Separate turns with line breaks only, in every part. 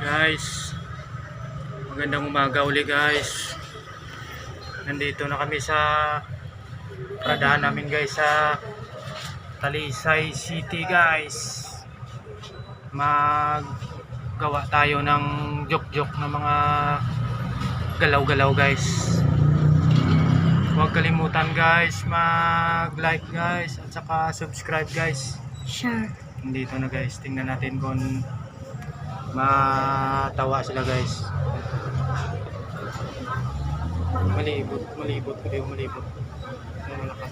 Guys, magandang umaga uli guys. Nandito na kami sa pradaan namin guys sa Talisay City guys. Maggawa tayo ng joke-joke na mga galaw-galaw guys. Huwag kalimutan guys mag-like guys at saka subscribe guys.
Sure.
Nandito na guys, tingnan natin kung matawa sila guys. Malibot, hindi malibot. Wala ka.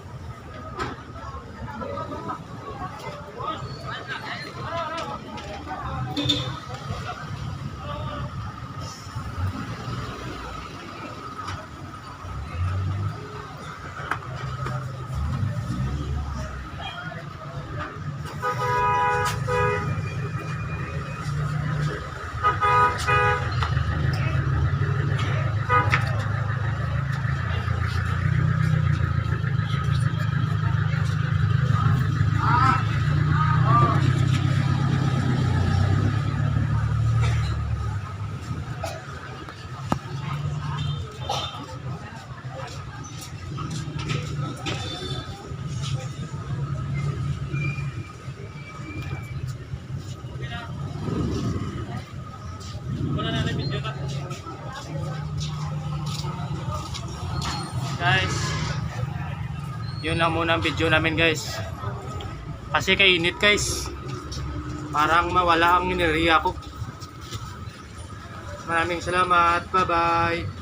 Guys, yun lang muna ang video namin guys, kasi kainit guys, parang mawala ang enerhiya ko. Maraming salamat, bye bye.